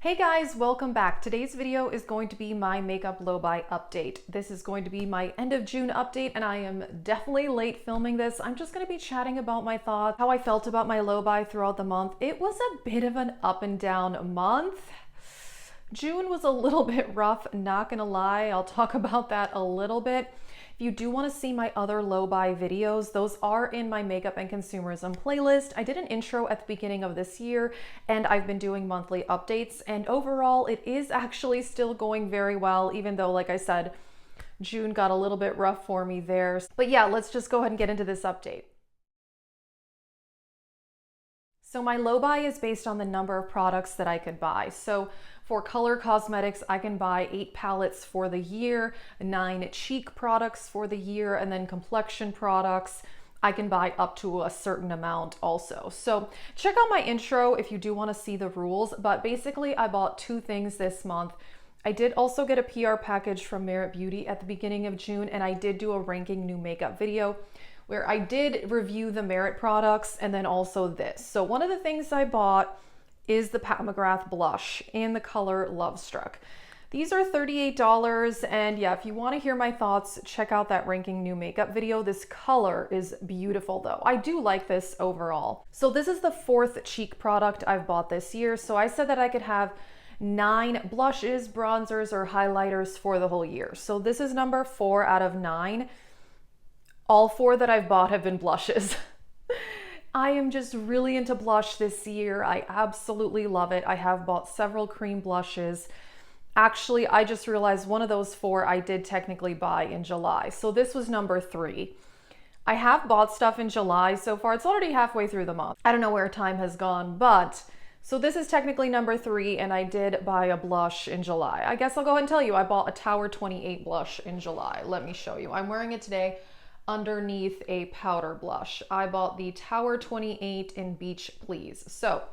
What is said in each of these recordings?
Hey guys, welcome back. Today's video is going to be my makeup low-buy update. This is going to be my end of June update and I am definitely late filming this. I'm just going to be chatting about my thoughts, how I felt about my low-buy throughout the month. It was a bit of an up and down month. June was a little bit rough, not gonna lie. I'll talk about that a little bit. If you do want to see my other low-buy videos, those are in my makeup and consumerism playlist. I did an intro at the beginning of this year and I've been doing monthly updates, and overall it is actually still going very well, even though, like I said, June got a little bit rough for me there. But yeah, let's just go ahead and get into this update. So my low buy is based on the number of products that I could buy. So for color cosmetics, I can buy 8 palettes for the year, 9 Chic products for the year, and then complexion products, I can buy up to a certain amount also. So check out my intro if you do want to see the rules, but basically I bought 2 things this month. I did also get a PR package from Merit Beauty at the beginning of June, and I did do a ranking new makeup video where I did review the Merit products and then also this. So one of the things I bought is the Pat McGrath blush in the color Love Struck. These are $38, and yeah, if you want to hear my thoughts, check out that ranking new makeup video. This color is beautiful though. I do like this overall. So this is the 4th Cheek product I've bought this year. So I said that I could have 9 blushes, bronzers, or highlighters for the whole year. So this is number 4 out of 9. All 4 that I've bought have been blushes. I am just really into blush this year. I absolutely love it. I have bought several cream blushes. Actually, I just realized one of those 4 I did technically buy in July. So this was number 3. I have bought stuff in July so far. It's already halfway through the month. I don't know where time has gone, but so this is technically number 3, and I did buy a blush in July. I guess I'll go ahead and tell you, I bought a Tower 28 blush in July. Let me show you. I'm wearing it today underneath a powder blush. I bought the Tower 28 in Beach Please. So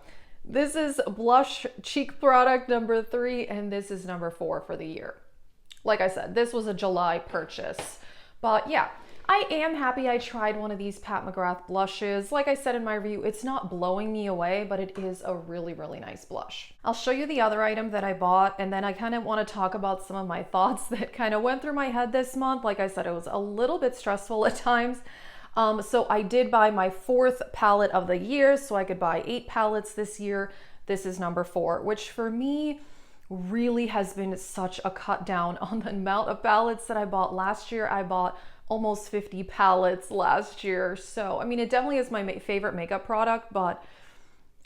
this is blush cheek product number 3, and this is number 4 for the year. Like I said, this was a July purchase. But yeah, I am happy I tried one of these Pat McGrath blushes. Like I said in my review, it's not blowing me away, but it is a really, really nice blush. I'll show you the other item that I bought, and then I kind of want to talk about some of my thoughts that kind of went through my head this month. Like I said, it was a little bit stressful at times. So I did buy my 4th palette of the year, so I could buy 8 palettes this year. This is number 4, which for me really has been such a cut down on the amount of palettes that I bought last year. I bought almost 50 palettes last year. So, I mean, it definitely is my favorite makeup product, but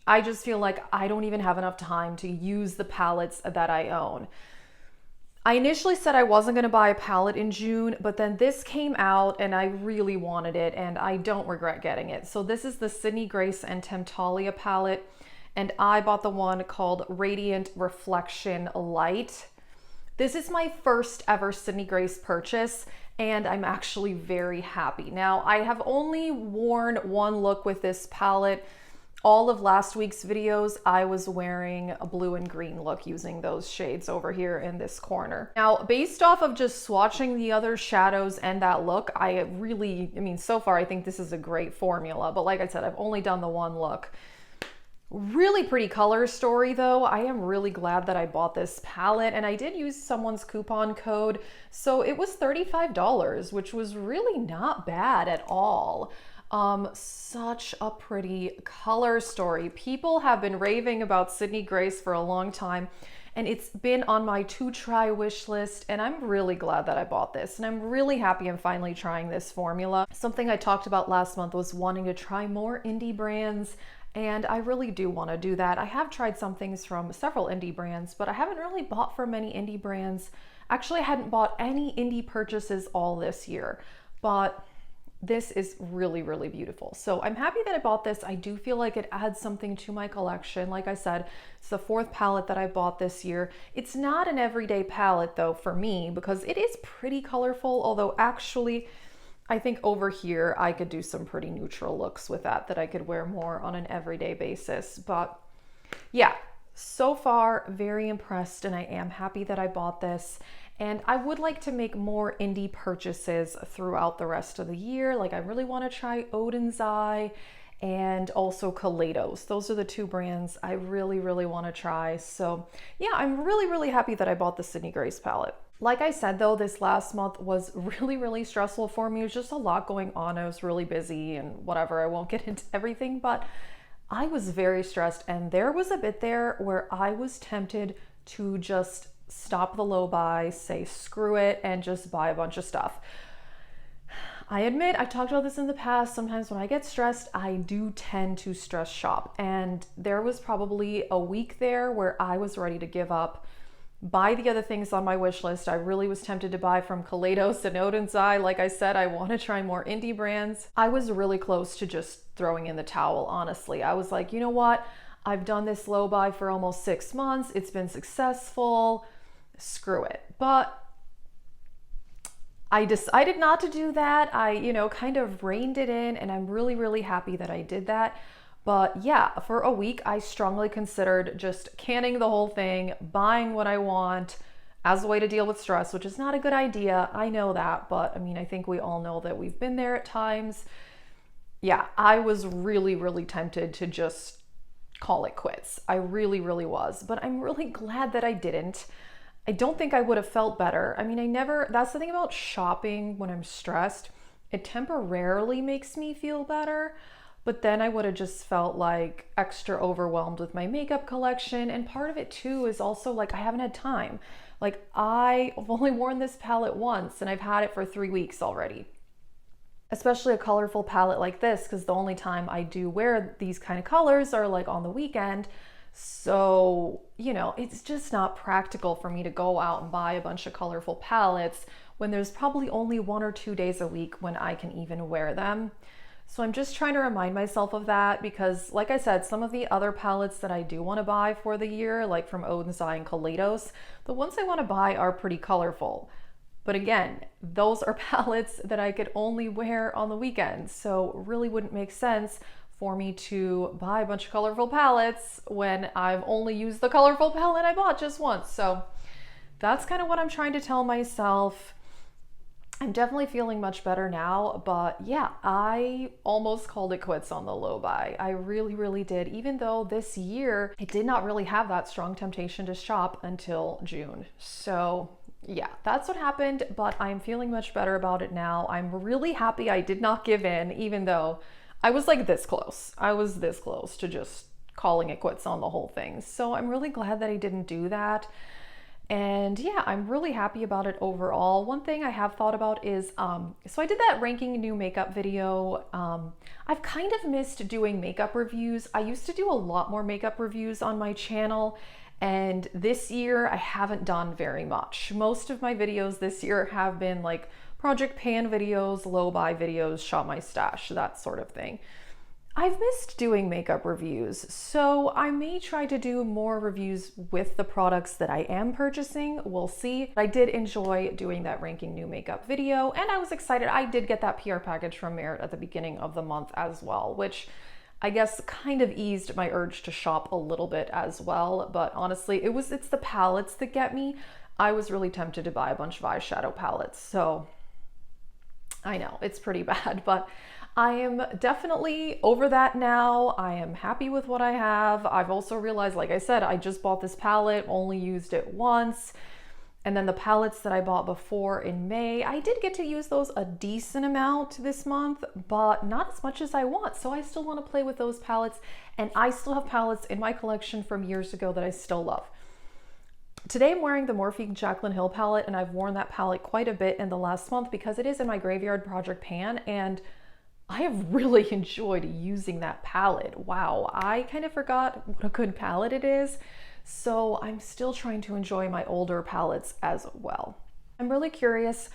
I just feel like I don't even have enough time to use the palettes that I own. I initially said I wasn't going to buy a palette in June, but then this came out and I really wanted it and I don't regret getting it. So this is the Sydney Grace and Temptalia palette, and I bought the one called Radiant Reflection Light. This is my first ever Sydney Grace purchase, and I'm actually very happy. Now, I have only worn one look with this palette. All of last week's videos, I was wearing a blue and green look using those shades over here in this corner. Now, based off of just swatching the other shadows and that look, I mean, so far, I think this is a great formula. But like I said, I've only done the one look. Really pretty color story though. I am really glad that I bought this palette, and I did use someone's coupon code. So it was $35, which was really not bad at all. Such a pretty color story. People have been raving about Sydney Grace for a long time, and it's been on my to try wish list, and I'm really glad that I bought this, and I'm really happy I'm finally trying this formula. Something I talked about last month was wanting to try more indie brands, and I really do want to do that. I have tried some things from several indie brands, but I haven't really bought from many indie brands. Actually, I hadn't bought any indie purchases all this year, but this is really, really beautiful. So I'm happy that I bought this. I do feel like it adds something to my collection. Like I said, it's the 4th palette that I bought this year. It's not an everyday palette though for me, because it is pretty colorful, although actually I think over here I could do some pretty neutral looks with that I could wear more on an everyday basis. But yeah, so far very impressed, and I am happy that I bought this. And I would like to make more indie purchases throughout the rest of the year. Like I really want to try Odin's Eye and also Kaleidos. Those are the two brands I really, really want to try. So yeah, I'm really, really happy that I bought the Sydney Grace palette. Like I said though, this last month was really, really stressful for me. It was just a lot going on. I was really busy and whatever. I won't get into everything, but I was very stressed, and there was a bit there where I was tempted to just stop the low buy, say screw it, and just buy a bunch of stuff. I admit, I've talked about this in the past, sometimes when I get stressed, I do tend to stress shop. And there was probably a week there where I was ready to give up, buy the other things on my wish list. I really was tempted to buy from Kaleidos and Odensai. Like I said, I want to try more indie brands. I was really close to just throwing in the towel, honestly. I was like, you know what? I've done this low buy for almost 6 months. It's been successful. Screw it. But I decided not to do that. I, kind of reined it in, and I'm really, really happy that I did that. But yeah, for a week, I strongly considered just canning the whole thing, buying what I want as a way to deal with stress, which is not a good idea. I know that, but I think we all know that we've been there at times. Yeah, I was really, really tempted to just call it quits. I really, really was, but I'm really glad that I didn't. I don't think I would have felt better. That's the thing about shopping when I'm stressed. It temporarily makes me feel better, but then I would have just felt like extra overwhelmed with my makeup collection. And part of it too is also like I haven't had time. Like I've only worn this palette once and I've had it for 3 weeks already. Especially a colorful palette like this, because the only time I do wear these kind of colors are like on the weekend. So, it's just not practical for me to go out and buy a bunch of colorful palettes when there's probably only 1 or 2 days a week when I can even wear them. So I'm just trying to remind myself of that because, like I said, some of the other palettes that I do want to buy for the year, like from Odensai and Kaleidos, the ones I want to buy are pretty colorful. But again, those are palettes that I could only wear on the weekends. So it really wouldn't make sense for me to buy a bunch of colorful palettes when I've only used the colorful palette I bought just once. So that's kind of what I'm trying to tell myself. I'm definitely feeling much better now, but yeah, I almost called it quits on the low buy. I really, really did, even though this year I did not really have that strong temptation to shop until June. So yeah, that's what happened, but I'm feeling much better about it now. I'm really happy I did not give in, even though I was like this close. I was this close to just calling it quits on the whole thing. So I'm really glad that I didn't do that. And yeah, I'm really happy about it overall. One thing I have thought about is, so I did that ranking new makeup video. I've kind of missed doing makeup reviews. I used to do a lot more makeup reviews on my channel, and this year I haven't done very much. Most of my videos this year have been like project pan videos, low buy videos, shop my stash, that sort of thing. I've missed doing makeup reviews, so I may try to do more reviews with the products that I am purchasing. We'll see. I did enjoy doing that ranking new makeup video, and I was excited. I did get that PR package from Merit at the beginning of the month as well, which I guess kind of eased my urge to shop a little bit as well. But honestly, it's the palettes that get me. I was really tempted to buy a bunch of eyeshadow palettes, so I know it's pretty bad, but I am definitely over that now. I am happy with what I have. I've also realized, like I said, I just bought this palette, only used it once. And then the palettes that I bought before in May, I did get to use those a decent amount this month, but not as much as I want. So I still want to play with those palettes, and I still have palettes in my collection from years ago that I still love. Today I'm wearing the Morphe Jaclyn Hill palette, and I've worn that palette quite a bit in the last month because it is in my Graveyard Project pan, and I have really enjoyed using that palette. Wow, I kind of forgot what a good palette it is. So I'm still trying to enjoy my older palettes as well. I'm really curious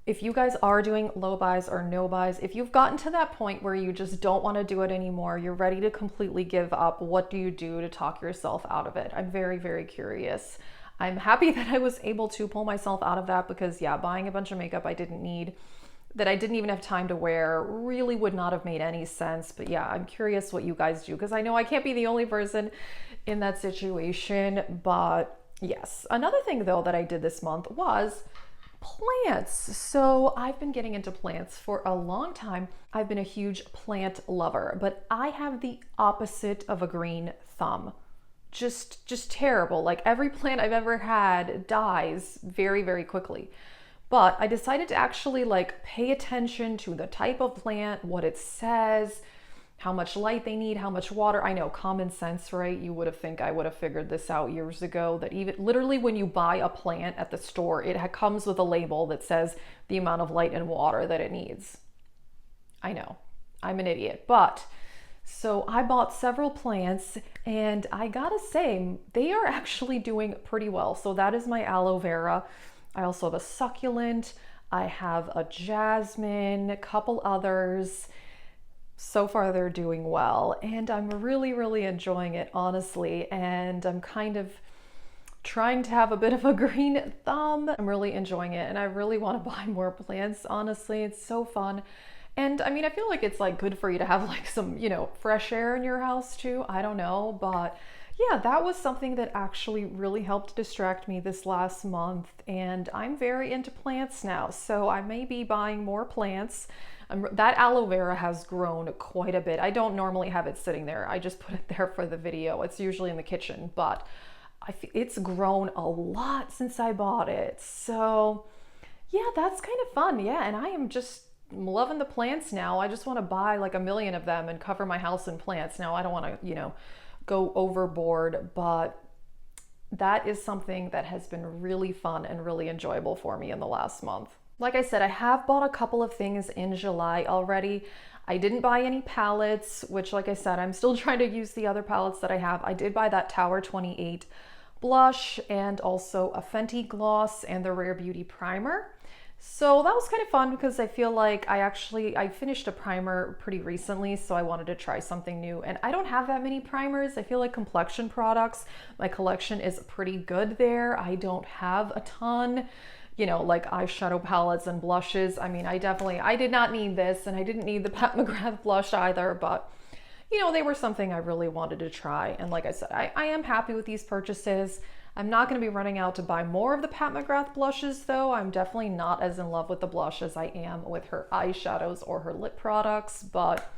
if you guys are doing low buys or no buys. If you've gotten to that point where you just don't want to do it anymore, you're ready to completely give up, what do you do to talk yourself out of it? I'm very, very curious. I'm happy that I was able to pull myself out of that because yeah, buying a bunch of makeup I didn't need, that I didn't even have time to wear, really would not have made any sense. But yeah, I'm curious what you guys do because I know I can't be the only person in that situation. But yes, another thing though that I did this month was plants. So I've been getting into plants for a long time. I've been a huge plant lover, but I have the opposite of a green thumb. Just terrible. Like every plant I've ever had dies very, very quickly. But I decided to actually like pay attention to the type of plant, what it says, how much light they need, how much water. I know, common sense, right? You would have think I would have figured this out years ago, that even literally when you buy a plant at the store, it comes with a label that says the amount of light and water that it needs. I know, I'm an idiot, but so I bought several plants and I gotta say, they are actually doing pretty well. So that is my aloe vera. I also have a succulent. I have a jasmine, a couple others. So far they're doing well and I'm really, really enjoying it, honestly. And I'm kind of trying to have a bit of a green thumb. I'm really enjoying it and I really want to buy more plants, honestly. It's so fun. And I mean, I feel like it's like good for you to have like some, you know, fresh air in your house too. I don't know, but yeah, that was something that actually really helped distract me this last month. And I'm very into plants now, so I may be buying more plants. That aloe vera has grown quite a bit. I don't normally have it sitting there. I just put it there for the video. It's usually in the kitchen, but it's grown a lot since I bought it. So yeah, that's kind of fun. Yeah, and I am just loving the plants now. I just want to buy like a million of them and cover my house in plants. Now, I don't want to, you know, go overboard, but that is something that has been really fun and really enjoyable for me in the last month. Like I said, I have bought a couple of things in July already. I didn't buy any palettes, which like I said, I'm still trying to use the other palettes that I have. I did buy that Tower 28 blush and also a Fenty gloss and the Rare Beauty primer. So that was kind of fun because I feel like I finished a primer pretty recently, so I wanted to try something new. And I don't have that many primers. I feel like complexion products, my collection is pretty good there. I don't have a ton, you know, like eyeshadow palettes and blushes. I mean, I did not need this, and I didn't need the Pat McGrath blush either, but you know, they were something I really wanted to try. And like I said, I am happy with these purchases. I'm not going to be running out to buy more of the Pat McGrath blushes though. I'm definitely not as in love with the blush as I am with her eyeshadows or her lip products. But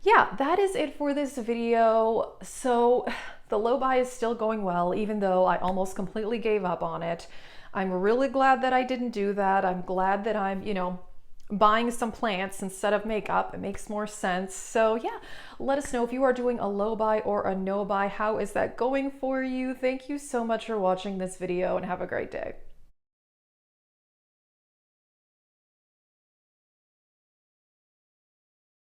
yeah, that is it for this video. So the low buy is still going well, even though I almost completely gave up on it. I'm really glad that I didn't do that. I'm glad that I'm, you know, buying some plants instead of makeup. It makes more sense. So yeah, let us know if you are doing a low buy or a no buy. How is that going for you? Thank you so much for watching this video and have a great day.